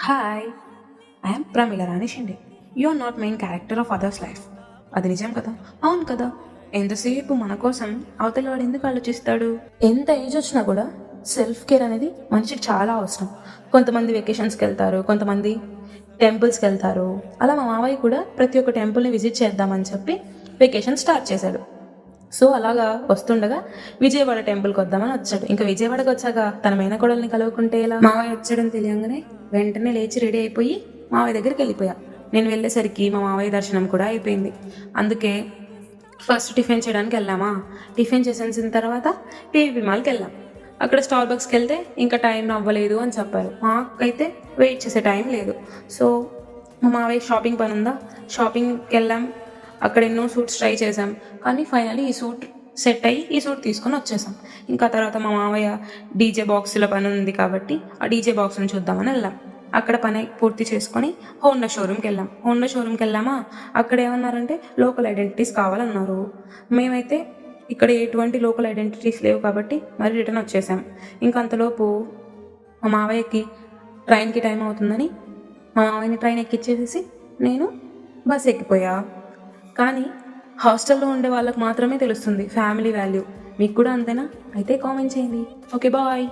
Hi, I'm Pramila Rani Shinde. You are not main character of others life. అది నిజం కదా? అవును కదా. ఎంతసేపు మన కోసం అవతల వాడు ఎందుకు ఆలోచిస్తాడు? ఎంత ఏజ్ వచ్చినా కూడా సెల్ఫ్ కేర్ అనేది మనిషికి చాలా అవసరం. కొంతమంది వెకేషన్స్కి వెళ్తారు, కొంతమంది టెంపుల్స్కి వెళ్తారు. అలా మా మావయ్య కూడా ప్రతి ఒక్క టెంపుల్ని విజిట్ చేద్దామని చెప్పి వెకేషన్ స్టార్ట్ చేశాడు. సో అలాగా వస్తుండగా విజయవాడ టెంపుల్కి వద్దామని వచ్చాడు. ఇంకా విజయవాడకి వచ్చాక తన మేనకోడల్ని కలువుకుంటే ఎలా? మావయ్య వచ్చాడని తెలియంగానే వెంటనే లేచి రెడీ అయిపోయి మావయ్య దగ్గరికి వెళ్ళిపోయా. నేను వెళ్ళేసరికి మా మావయ్య దర్శనం కూడా అయిపోయింది. అందుకే ఫస్ట్ టిఫిన్ చేయడానికి వెళ్ళామా. టిఫిన్ చేసిన తర్వాత టీవీ మాల్కి వెళ్ళాం. అక్కడ స్టార్ బక్స్కి వెళ్తే ఇంకా టైం అవ్వలేదు అని చెప్పారు. మాకైతే వెయిట్ చేసే టైం లేదు. సో మా మావయ్య షాపింగ్ పని ఉందా, షాపింగ్కి వెళ్ళాం. అక్కడ ఎన్నో సూట్స్ ట్రై చేసాం, కానీ ఫైనల్లీ ఈ సూట్ సెట్ అయ్యి ఈ సూట్ తీసుకొని వచ్చేసాం. ఇంకా తర్వాత మా మావయ్య డీజే బాక్సుల పని ఉంది కాబట్టి ఆ డీజే బాక్స్ని చూద్దామని వెళ్ళాం. అక్కడ పని పూర్తి చేసుకొని హోండా షోరూమ్కి వెళ్ళాం. హోండా షోరూమ్కి వెళ్ళామా, అక్కడ ఏమన్నారంటే లోకల్ ఐడెంటిటీస్ కావాలన్నారు. మేమైతే ఇక్కడ ఎటువంటి లోకల్ ఐడెంటిటీస్ లేవు కాబట్టి మరి రిటర్న్ వచ్చేసాం. ఇంకా అంతలోపు మా మావయ్యకి ట్రైన్కి టైం అవుతుందని మా మావయ్యని ట్రైన్ ఎక్కిచ్చేసేసి నేను బస్ ఎక్కిపోయా. కానీ హాస్టల్లో ఉండే వాళ్ళకి మాత్రమే తెలుస్తుంది ఫ్యామిలీ వాల్యూ. మీకు కూడా అంతేనా? అయితే కామెంట్ చేయండి. Okay, bye.